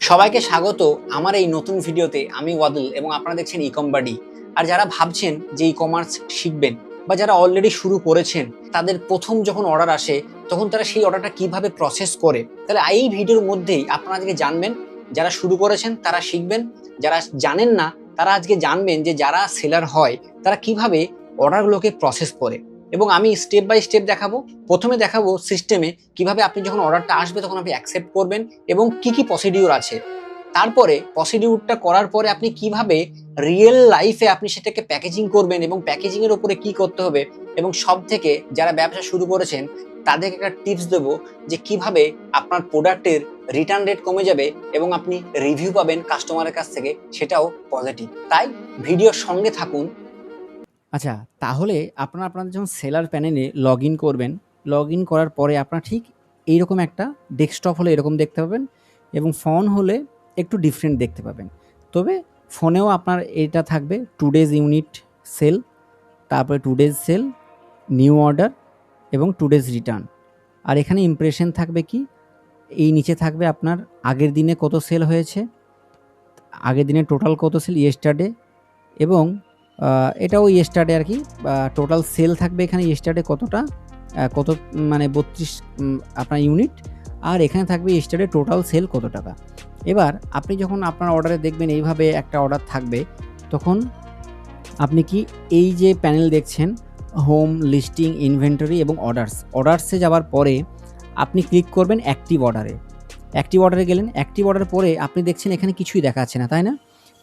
সবাইকে স্বাগত আমার এই নতুন ভিডিওতে। আমি ওয়াদুল এবং আপনারা দেখছেন ইকম বাডি। আর যারা ভাবছেন যে ই কমার্স শিখবেন বা যারা অলরেডি শুরু করেছেন, তাদের প্রথম যখন অর্ডার আসে তখন তারা সেই অর্ডারটা কিভাবে প্রসেস করে, তাহলে এই ভিডিওর মধ্যেই আপনারা আজকে জানবেন। যারা শুরু করেছেন তারা শিখবেন, যারা জানেন না তারা আজকে জানবেন যে যারা সেলার হয় তারা কিভাবে অর্ডারগুলোকে প্রসেস করে। এবং আমি স্টেপ বাই স্টেপ দেখাবো। প্রথমে দেখাবো সিস্টেমে কিভাবে আপনি যখন অর্ডারটা আসবে তখন আপনি অ্যাকসেপ্ট করবেন এবং কি কি প্রসিডিউর আছে। তারপরে প্রসিডিউরটা করার পরে আপনি কিভাবে রিয়েল লাইফে আপনি সেটাকে প্যাকেজিং করবেন এবং প্যাকেজিং এর উপরে কি করতে হবে। এবং সব থেকে যারা ব্যবসা শুরু করেছেন তাদেরকে একটা টিপস দেবো যে কিভাবে আপনার প্রোডাক্টের রিটার্ন রেট কমে যাবে এবং আপনি রিভিউ পাবেন কাস্টমারের কাছ থেকে, সেটাও পজিটিভ। তাই ভিডিওর সঙ্গে থাকুন। আচ্ছা, তাহলে আপনাদের যখন সেলার প্যানেলে লগ ইন করবেন, লগ ইন করার পরে আপনার ঠিক এইরকম একটা ডেস্কটপ হলে এরকম দেখতে পাবেন এবং ফোন হলে একটু ডিফারেন্ট দেখতে পাবেন। তবে ফোনেও আপনার এটা থাকবে টুডেজ ইউনিট সেল, তারপরে টুডেজ সেল, নিউ অর্ডার এবং টুডেজ রিটার্ন। আর এখানে ইমপ্রেশন থাকবে কি, এই নিচে থাকবে আপনার আগের দিনে কত সেল হয়েছে, আগের দিনে টোটাল কত সেল ইয়েস্টারডে, এবং এটাও ইয়েস্টারডে আর কি, টোটাল সেল থাকবে এখানে ইয়েস্টারডে কতটা, কত মানে 32 আপনার ইউনিট, আর এখানে থাকবে ইয়েস্টারডে টোটাল সেল কত টাকা। এবার আপনি যখন আপনার অর্ডারে দেখবেন এইভাবে একটা অর্ডার থাকবে, তখন আপনি কি এই যে প্যানেল দেখছেন হোম, লিস্টিং, ইনভেন্টরি এবং অর্ডার্সে যাওয়ার পরে আপনি ক্লিক করবেন অ্যাক্টিভ অর্ডারে। অ্যাক্টিভ অর্ডারে গেলেন, অ্যাক্টিভ অর্ডার পরে আপনি দেখছেন এখানে কিছুই দেখাচ্ছে না, তাই না?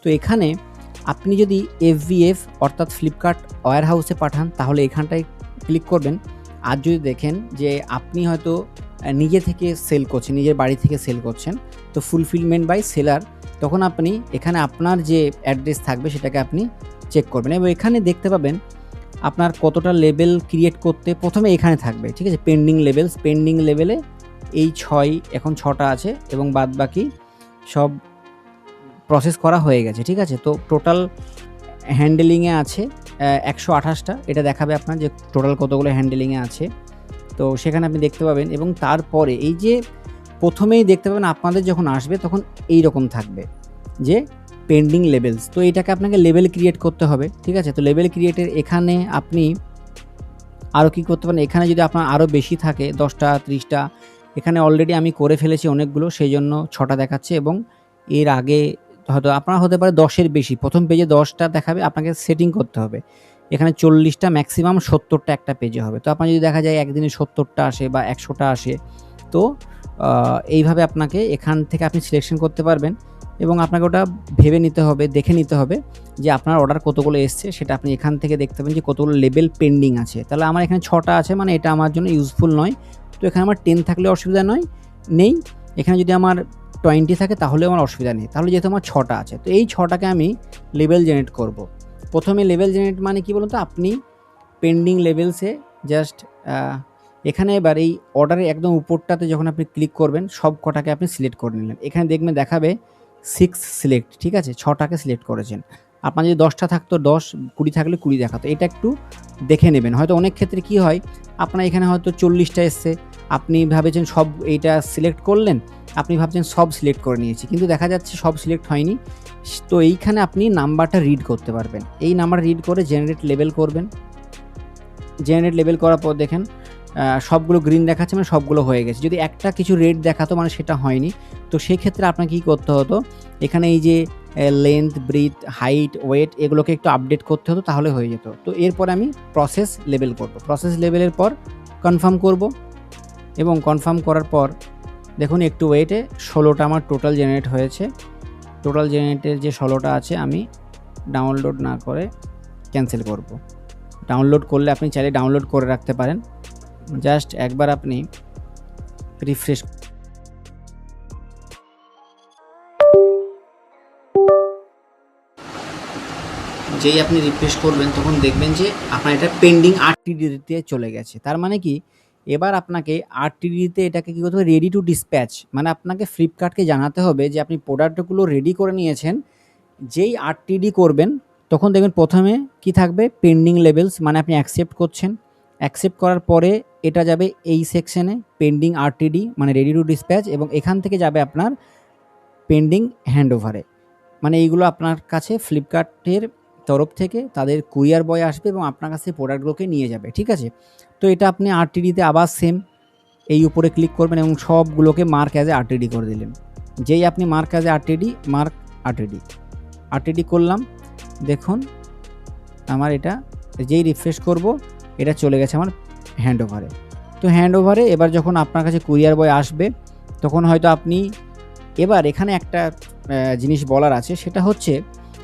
তো এখানে আপনি যদি FBF অর্থাৎ ফ্লিপকার্ট ওয়্যার হাউসে পাঠান তাহলে এখানটায় ক্লিক করবেন। আর যদি দেখেন যে আপনি হয়তো নিজে থেকে সেল করছেন, নিজের বাড়ি থেকে সেল করছেন, তো ফুলফিলমেন্ট বাই সেলার, তখন আপনি এখানে আপনার যে অ্যাড্রেস থাকবে সেটাকে আপনি চেক করবেন এবং এখানে দেখতে পাবেন আপনার কতটা লেবেল ক্রিয়েট করতে প্রথমে এখানে থাকবে, ঠিক আছে? পেন্ডিং লেভেলে এই 6, এখন 6টা আছে এবং বাদ বাকি সব প্রসেস করা হয়ে গেছে, ঠিক আছে? তো টোটাল হ্যান্ডেলিংয়ে আছে 128টা, এটা দেখাবে আপনার যে টোটাল কতগুলো হ্যান্ডেলিংয়ে আছে। তো সেখানে আপনি দেখতে পাবেন এবং তারপরে এই যে প্রথমেই দেখতে পাবেন আপনাদের যখন আসবে তখন এই রকম থাকবে যে পেন্ডিং লেভেলস। তো এটাকে আপনাকে লেভেল ক্রিয়েট করতে হবে, ঠিক আছে? তো লেভেল ক্রিয়েটের এখানে আপনি আরও কী করতে পারেন, এখানে যদি আপনার আরও বেশি থাকে 10টা 30টা, এখানে অলরেডি আমি করে ফেলেছি অনেকগুলো, সেই জন্য 6টা দেখাচ্ছে এবং এর আগে হয়তো আপনার হতে পারে 10-এর বেশি। প্রথম পেজে 10টা দেখাবে, আপনাকে সেটিং করতে হবে। এখানে 40টা, ম্যাক্সিমাম 70টা একটা পেজে হবে। তো আপনার যদি দেখা যায় একদিনে 70টা আসে বা 100টা আসে, তো এইভাবে আপনাকে এখান থেকে আপনি সিলেকশন করতে পারবেন এবং আপনাকে ওটা ভেবে নিতে হবে, দেখে নিতে হবে যে আপনার অর্ডার কতগুলো এসছে, সেটা আপনি এখান থেকে দেখতে পাবেন যে কতগুলো লেবেল পেন্ডিং আছে। তাহলে আমার এখানে 6টা আছে, মানে এটা আমার জন্য ইউজফুল নয়। তো এখানে আমার 10 থাকলে অসুবিধা নেই। এখানে যদি আমার 20 থাকে তাহলেও আমার অসুবিধা নেই। তাহলে যেহেতু আমার 6টা আছে, তো এই 6টাকে আমি লেবেল জেনারেট করব। প্রথমে লেবেল জেনারেট মানে কি বলুন তো, আপনি পেন্ডিং লেবেলসে জাস্ট এখানে এবার এই অর্ডারের একদম উপরটাতে যখন আপনি ক্লিক করবেন সব কটাকে আপনি সিলেক্ট করে নিলেন। এখানে দেখবেন দেখাবে 6 সিলেক্ট, ঠিক আছে? 6টাকে সিলেক্ট করেছেন। আপনার যদি 10টা থাকতো 10, 20 থাকলে 20 দেখাতো। এটা একটু দেখে নেবেন। হয়তো অনেক ক্ষেত্রে কি হয়, আপনার এখানে হয়তো 40টা এসছে, আপনি ভাবেছেন সব এইটা সিলেক্ট করলেন, আপনি ভাবছেন সব সিলেক্ট করে নিয়েছি, কিন্তু দেখা যাচ্ছে সব সিলেক্ট হয়নি। তো এইখানে আপনি নাম্বারটা রিড করতে পারবেন। এই নাম্বার রিড করে জেনারেট লেবেল করবেন। জেনারেট লেবেল করার পর দেখেন সবগুলো গ্রিন দেখাচ্ছে, মানে সবগুলো হয়ে গেছে। যদি একটা কিছু রেড দেখাতো মানে সেটা হয়নি। তো সেক্ষেত্রে আপনাকে কী করতে হতো, এখানে এই যে লেন্থ, ব্রিথ, হাইট, ওয়েট এগুলোকে একটু আপডেট করতে হতো, তাহলে হয়ে যেত। তো এরপর আমি প্রসেস লেবেল করব। প্রসেস লেবেলের পর কনফার্ম করব এবং কনফার্ম করার পর দেখুন একটু ওয়েটে 16টা আমার টোটাল জেনারেট হয়েছে। টোটাল জেনারেটের যে 16টা আছে আমি ডাউনলোড না করে ক্যান্সেল করব। ডাউনলোড করলে আপনি চাইলে ডাউনলোড করে রাখতে পারেন। জাস্ট একবার আপনি রিফ্রেশ, যেই আপনি রিফ্রেশ করবেন তখন দেখবেন যে আপনার এটা পেন্ডিং RTDতে চলে গেছে। তার মানে কি, এবার আপনাকে RTDতে এটাকে কী করতে হবে, রেডি টু ডিসপ্যাচ, মানে আপনাকে ফ্লিপকার্টকে জানাতে হবে যে আপনি প্রোডাক্টগুলো রেডি করে নিয়েছেন। যেই RTD করবেন তখন দেখবেন প্রথমে কি থাকবে, পেন্ডিং লেবেলস, মানে আপনি অ্যাকসেপ্ট করছেন। অ্যাকসেপ্ট করার পরে এটা যাবে এই সেকশনে পেন্ডিং RTD মানে রেডি টু ডিসপ্যাচ, এবং এখান থেকে যাবে আপনার পেন্ডিং হ্যান্ডওভারে। মানে এইগুলো আপনার কাছে ফ্লিপকার্টের তরফ থেকে তাদের কুরিয়ার বয় আসবে এবং আপনার কাছে প্রোডাক্টগুলোকে নিয়ে যাবে, ঠিক আছে? তো এটা আপনি আরটিডিতে আবার সেম এই উপরে ক্লিক করবেন এবং সবগুলোকে মার্ক অ্যাজ এ আরটিডি করে দিলেন। যেই আপনি mark as a RTD, mark RTD করলাম, দেখুন আমার এটা যেই রিফ্রেশ করব এটা চলে গেছে আমার হ্যান্ডওভারে। তো হ্যান্ডওভারে এবার যখন আপনার কাছে কুরিয়ার বয় আসবে তখন হয়তো আপনি, এবার এখানে একটা জিনিস বলার আছে, সেটা হচ্ছে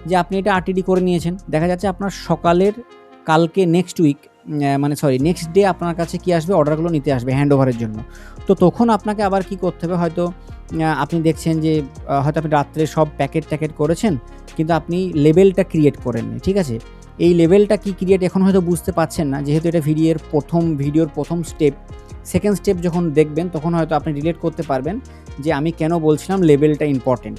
যে আপনি এটা আরটিডি করে নিয়েছেন, দেখা যাচ্ছে আপনার সকালের কালকে নেক্সট ডে আপনার কাছে কি আসবে, অর্ডারগুলো নিতে আসবে হ্যান্ডওভারের জন্য। তো তখন আপনাকে আবার কি করতে হবে, হয়তো আপনি দেখছেন যে হয়তো আপনি রাত্রে সব প্যাকেট করেছেন কিন্তু আপনি লেবেলটা ক্রিয়েট করেননি, ঠিক আছে? এই লেবেলটা কি ক্রিয়েট এখন হয়তো বুঝতে পারছেন না, যেহেতু এটা ভিডিওর প্রথম স্টেপ। সেকেন্ড স্টেপ যখন দেখবেন তখন হয়তো আপনি রিলেট করতে পারবেন যে আমি কেন বলছিলাম লেবেলটা ইম্পর্টেন্ট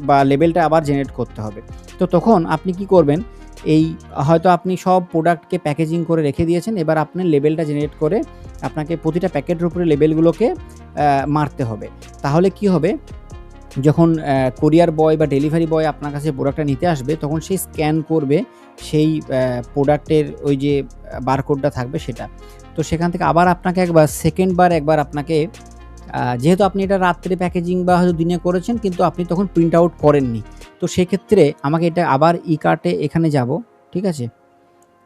বা লেবেলটা আবার জেনারেট করতে হবে। তো তখন আপনি কি করবেন, এই হয়তো আপনি সব প্রোডাক্টকে প্যাকেজিং করে রেখে দিয়েছেন, এবার আপনি লেবেলটা জেনারেট করে আপনাকে প্রতিটা প্যাকেটের উপরে লেবেলগুলোকে মারতে হবে। তাহলে কি হবে, যখন কুরিয়ার বয় বা ডেলিভারি বয় আপনার কাছে প্রোডাক্টটা নিতে আসবে তখন সে স্ক্যান করবে সেই প্রোডাক্টের ওই যে বারকোডটা থাকবে সেটা। তো সেখান থেকে আবার আপনাকে একবার আপনাকে যেহেতু আপনি এটা রাত্রে প্যাকেজিং বা হয়তো দিনে করেছেন কিন্তু আপনি তখন প্রিন্ট আউট করেননি, তো সেক্ষেত্রে আমাকে এটা আবার ই কার্টে এখানে যাব, ঠিক আছে?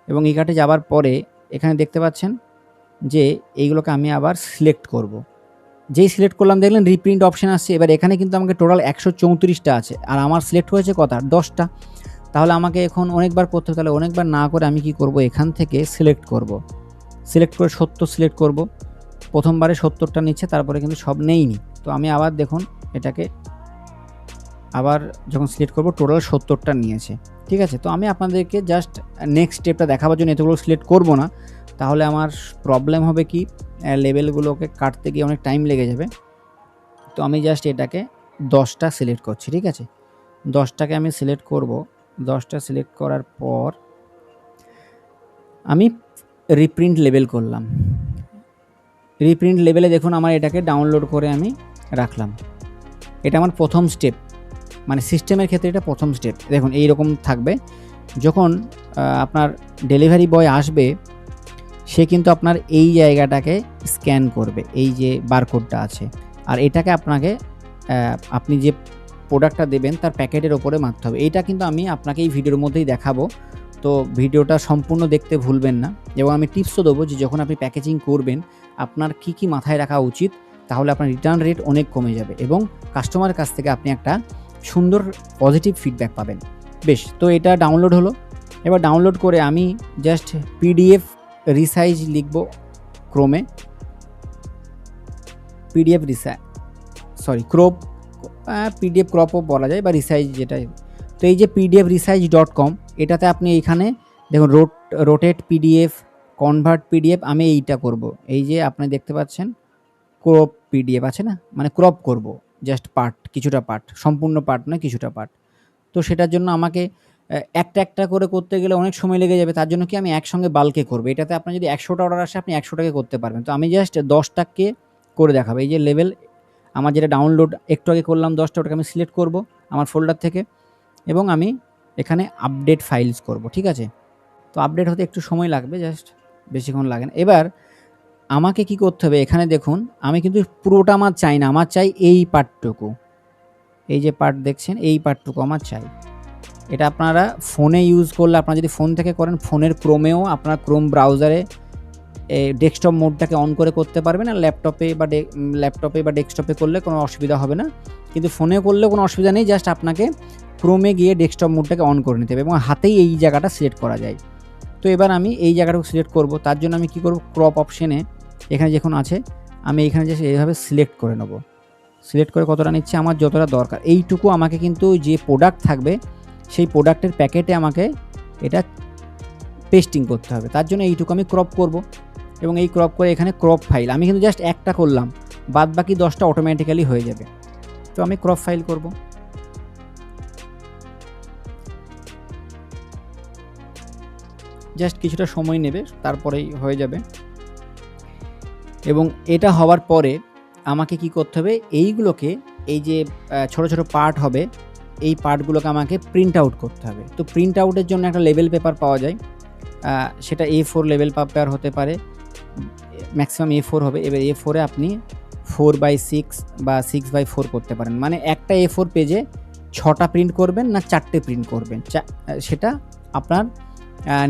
এবং ই কার্টে যাবার পরে এখানে দেখতে পাচ্ছেন যে এইগুলোকে আমি আবার সিলেক্ট করব। যেই সিলেক্ট করলাম দেখলেন রিপ্রিন্ট অপশন আসছে। এবার এখানে কিন্তু আমাকে টোটাল 134টা আছে আর আমার সিলেক্ট হয়েছে কটা, 10টা। তাহলে আমাকে এখন অনেকবার করতে হবে, তাহলে অনেকবার না করে আমি কি করব, এখান থেকে সিলেক্ট করে 70 সিলেক্ট করব। প্রথমবারে 70টা নিচ্ছে, তারপরে কিন্তু সব নেইনি। তো আমি আবার দেখুন এটাকে আবার যখন সিলেক্ট করব টোটাল 70টা নিয়েছে, ঠিক আছে? তো আমি আপনাদেরকে জাস্ট নেক্সট স্টেপটা দেখাবার জন্য এতগুলো সিলেক্ট করব না, তাহলে আমার প্রবলেম হবে কি, লেবেলগুলোকে কাটতে গিয়ে অনেক টাইম লেগে যাবে। তো আমি জাস্ট এটাকে 10টা সিলেক্ট করছি, ঠিক আছে? 10টাকে আমি সিলেক্ট করব। 10টা সিলেক্ট করার পর আমি রিপ্রিন্ট লেবেল করলাম। রিপ্রিন্ট লেবেলে দেখুন আমার এটাকে ডাউনলোড করে আমি রাখলাম। এটা আমার প্রথম স্টেপ, মানে সিস্টেমের ক্ষেত্রে এটা প্রথম স্টেপ। দেখুন এইরকম থাকবে। যখন আপনার ডেলিভারি বয় আসবে সে কিন্তু আপনার এই জায়গাটাকে স্ক্যান করবে, এই যে বারকোডটা আছে, আর এটাকে আপনাকে আপনি যে প্রোডাক্টটা দেবেন তার প্যাকেটের ওপরে মারতে হবে। এইটা কিন্তু আমি আপনাকে এই ভিডিওর মধ্যেই দেখাবো, তো ভিডিওটা সম্পূর্ণ দেখতে ভুলবেন না। এবং আমি টিপসও দেবো যে যখন আপনি প্যাকেজিং করবেন আপনার কি কি মাথায় রাখা উচিত, তাহলে আপনার রিটার্ন রেট অনেক কমে যাবে এবং কাস্টমারের কাছ থেকে আপনি একটা সুন্দর পজিটিভ ফিডব্যাক পাবেন। বেশ, তো এটা ডাউনলোড হলো। এবার ডাউনলোড করে আমি জাস্ট পিডিএফ রিসাইজ লিখব ক্রোমে, পিডিএফ ক্রপও বলা যায় বা রিসাইজ যেটা। তো এই যে pdfresize.com, এটাতে আপনি এইখানে দেখুন রোটেট পিডিএফ, কনভার্ট পিডিএফ, আমি এইটা করব। এই যে আপনি দেখতে পাচ্ছেন ক্রপ পিডিএফ আছে না, মানে ক্রপ করব জাস্ট কিছুটা পার্ট, সম্পূর্ণ পার্ট নয়, কিছুটা পার্ট। তো সেটার জন্য আমাকে একটা করে করতে গেলে অনেক সময় লেগে যাবে, তার জন্য কি আমি একসঙ্গে বাল্কে করবো। এটাতে আপনার যদি 100টা অর্ডার আসে আপনি 100টাকে করতে পারবেন। তো আমি জাস্ট 10টাকে করে দেখাবো। এই যে লেভেল আমার যেটা ডাউনলোড একটু আগে করলাম 10টা, ওটাকে আমি সিলেক্ট করব আমার ফোল্ডার থেকে এবং আমি এখানে আপডেট ফাইলস করব, ঠিক আছে? তো আপডেট হতে একটু সময় লাগবে, জাস্ট বেশিক্ষণ লাগে না। এবার আমাকে কি করতে হবে, এখানে দেখুন আমি কিন্তু পুরোটা আমার চাই না, আমার চাই এই পার্টটুকু, এই যে পার্ট দেখছেন এই পার্টটুকু আমার চাই। এটা আপনারা ফোনে ইউজ করলে, আপনারা যদি ফোন থেকে করেন ফোনের ক্রোমেও আপনার ক্রোম ব্রাউজারে ডেস্কটপ মোডটাকে অন করে করতে পারবেন, আর ল্যাপটপে বা ডেস্কটপে করলে কোনো অসুবিধা হবে না। কিন্তু ফোনে করলেও কোনো অসুবিধা নেই, জাস্ট আপনাকে ক্রোমে গিয়ে ডেস্কটপ মোডটাকে অন করে নিতে হবে এবং হাতেই এই জায়গাটা সিলেক্ট করা যায়। তো এবার আমি এই জায়গাটাকে সিলেক্ট করব, তার জন্য আমি কি করব, ক্রপ অপশনে এখানে যখন আছে আমি এখানে জাস্ট এইভাবে সিলেক্ট করে নেব। সিলেক্ট করে কতটা নিচ্ছে, আমার যতটা দরকার এইটুকু আমাকে কিন্তু যে প্রোডাক্ট থাকবে সেই প্রোডাক্টের প্যাকেটে আমাকে এটা পেস্টিং করতে হবে। তার জন্য এইটুকু আমি ক্রপ করব এবং এই ক্রপ করে এখানে ক্রপ ফাইল, আমি কিন্তু জাস্ট একটা করলাম, বাদ বাকি 10টা অটোমেটিক্যালি হয়ে যাবে। তো আমি ক্রপ ফাইল করব। জাস্ট কিছুটা সময় নেবে, তারপরেই হয়ে যাবে। এবং এটা হওয়ার পরে আমাকে কি করতে হবে, এইগুলোকে এই যে ছোট ছোট পার্ট হবে, এই পার্টগুলোকে আমাকে প্রিন্ট আউট করতে হবে। তো প্রিন্ট আউটের জন্য একটা লেবেল পেপার পাওয়া যায়, সেটা A4 লেবেল পেপার হতে পারে, ম্যাক্সিমাম A4 হবে। এবার A4-এ আপনি 4/6 বা 6/4 করতে পারেন, মানে একটা A4 পেজে 6টা প্রিন্ট করবেন না 4টে প্রিন্ট করবেন, সেটা আপনার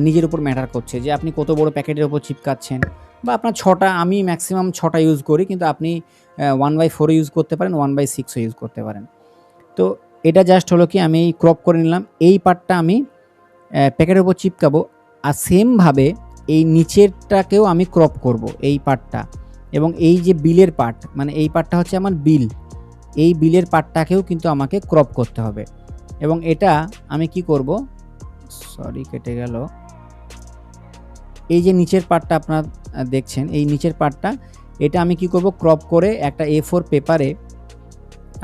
নিজের উপর ম্যাটার করছে যে আপনি কত বড় প্যাকেটের উপর চিপকাচ্ছেন, বা আপনার 6টা, আমি ম্যাক্সিমাম 6টা ইউজ করি, কিন্তু আপনি 1/4 ইউজ করতে পারেন, 1/6ও ইউজ করতে পারেন। তো এটা জাস্ট হলো কি আমি ক্রপ করে নিলাম, এই পার্টটা আমি প্যাকেটের উপর চিপকাবো। আর সেমভাবে এই নিচেরটাকেও আমি ক্রপ করব, এই পার্টটা, এবং এই যে বিলের পার্ট, মানে এই পার্টটা হচ্ছে আমার বিল, এই বিলের পার্টটাকেও কিন্তু আমাকে ক্রপ করতে হবে। এবং এটা আমি কি করব, সরি কেটে গেল, এই যে নিচের পার্টটা আপনারা দেখছেন, এই নিচের পার্টটা, এটা আমি কি করব, ক্রপ করে একটা A4 পেপারে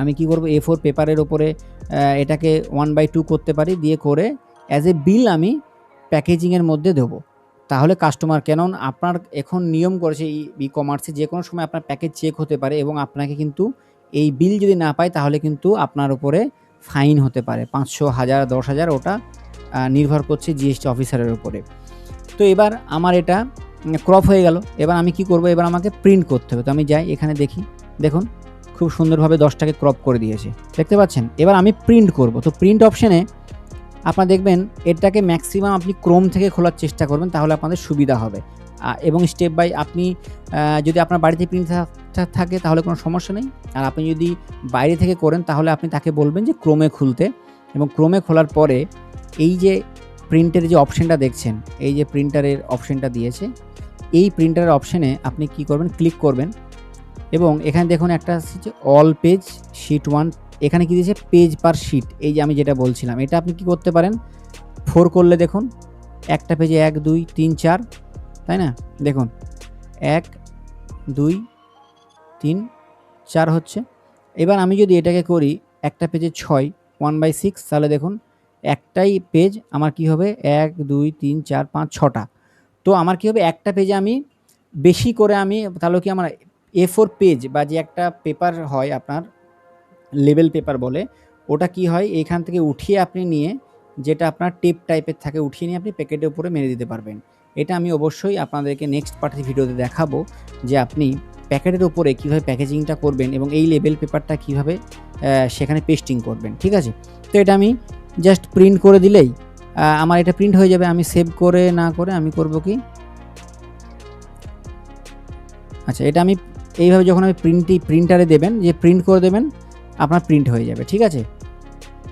আমি কি করব, A4 পেপারের ওপরে এটাকে 1/2 করতে পারি, দিয়ে করে অ্যাজ এ বিল আমি প্যাকেজিংয়ের মধ্যে দেবো। তাহলে কাস্টমার, কেন আপনার এখন নিয়ম করেছে ই কমার্সে যে কোনো সময় আপনার প্যাকেজ চেক হতে পারে, এবং আপনাকে কিন্তু এই বিল যদি না পায় তাহলে কিন্তু আপনার উপরে ফাইন হতে পারে 500, 1000, 10,000, ওটা নির্ভর করছে জিএসটি অফিসারের উপরে। তো এবার আমার এটা ক্রপ হয়ে গেল। এবার আমি কি করব, এবার আমাকে প্রিন্ট করতে হবে। তো আমি যাই, এখানে দেখি, দেখুন খুব সুন্দরভাবে 10টাকে ক্রপ করে দিয়েছে, দেখতে পাচ্ছেন। এবার আমি প্রিন্ট করব। তো প্রিন্ট অপশানে আপনারা দেখবেন এটাকে ম্যাক্সিমাম আপনি ক্রোম থেকে খোলার চেষ্টা করবেন, তাহলে আপনাদের সুবিধা হবে। এবং স্টেপ বাই আপনি যদি আপনার বাড়িতে প্রিন্ট থাকে তাহলে কোনো সমস্যা নেই, আর আপনি যদি বাইরে থেকে করেন তাহলে আপনি তাকে বলবেন যে ক্রোমে খুলতে, এবং ক্রোমে খোলার পরে এই যে প্রিন্টের যে অপশানটা দেখছেন, এই যে প্রিন্টারের অপশানটা দিয়েছে, এই প্রিন্টারের অপশানে আপনি কি করবেন, ক্লিক করবেন, এবং এখানে দেখুন একটা আছে অল পেজ শিট 1, এখানে কি দিয়েছে পেজ পার শিট, এই যে আমি যেটা বলছিলাম, এটা আপনি কি করতে পারেন 4 করলে দেখুন একটা পেজে 1, 2, 3, 4, তাই না, দেখুন 1, 2, 3, 4 হচ্ছে। এবার আমি যদি এটাকে করি একটা পেজে 6, 1/6, তাহলে দেখুন একটাই পেজ আমার কি হবে 1, 2, 3, 4, 5, 6টা। তো আমার কি হবে, একটা পেজে আমি বেশি করে আমি, তাহলে কি আমার A4 পেজ বা যে একটা পেপার হয় আপনার লেবেল পেপার বলে, ওটা কি হয় এখান থেকে উঠিয়ে আপনি নিয়ে, যেটা আপনার টেপ টাইপের থাকে, উঠিয়ে নিয়ে আপনি প্যাকেটের উপরে মেরে দিতে পারবেন। এটা আমি অবশ্যই আপনাদেরকে নেক্সট পার্টের ভিডিওতে দেখাবো, যে আপনি প্যাকেটের উপরে কীভাবে প্যাকেজিংটা করবেন এবং এই লেবেল পেপারটা কীভাবে সেখানে পেস্টিং করবেন, ঠিক আছে। তো এটা আমি জাস্ট প্রিন্ট করে দিলেই আমার এটা প্রিন্ট হয়ে যাবে। আমি সেভ করে না করে আমি করব কি, আচ্ছা, এটা আমি এইভাবে যখন আমি প্রিন্টারে দেবেন, যে প্রিন্ট করে দেবেন, আপনার প্রিন্ট হয়ে যাবে, ঠিক আছে।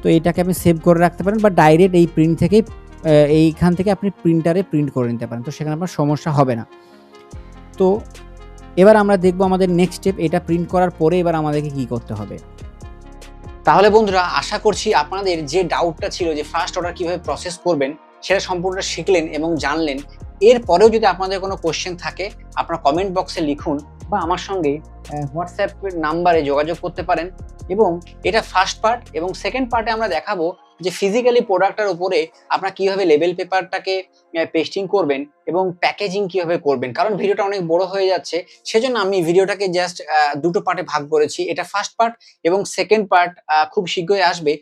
তো এইটাকে আপনি সেভ করে রাখতে পারেন, বা ডাইরেক্ট এই প্রিন্ট থেকেই এইখান থেকে আপনি প্রিন্টারে প্রিন্ট করে নিতে পারেন, তো সেখানে আপনার সমস্যা হবে না। তো এবার আমরা দেখব আমাদের নেক্সট স্টেপ, এটা প্রিন্ট করার পরে এবার আমাদেরকে কি করতে হবে। তাহলে বন্ধুরা, আশা করছি আপনাদের যে ডাউটটা ছিল যে ফার্স্ট অর্ডার কিভাবে প্রসেস করবেন সেটা সম্পূর্ণ শিখলেন এবং জানলেন। এরপরেও যদি আপনাদের কোনো কোশ্চেন থাকে আপনারা কমেন্ট বক্সে লিখুন, বা আমার সঙ্গে হোয়াটসঅ্যাপ নাম্বারে যোগাযোগ করতে পারেন। এবং এটা ফার্স্ট পার্ট, এবং সেকেন্ড পার্টে আমরা দেখাবো যে ফিজিক্যালি প্রোডাক্টটার উপরে আপনারা কিভাবে লেবেল পেপারটাকে পেস্টিং করবেন এবং প্যাকেজিং কিভাবে করবেন। কারণ ভিডিওটা অনেক বড় হয়ে যাচ্ছে, সেজন্য আমি ভিডিওটাকে জাস্ট দুটো পার্টে ভাগ করেছি। এটা ফার্স্ট পার্ট, এবং সেকেন্ড পার্ট খুব শীঘ্রই আসবে।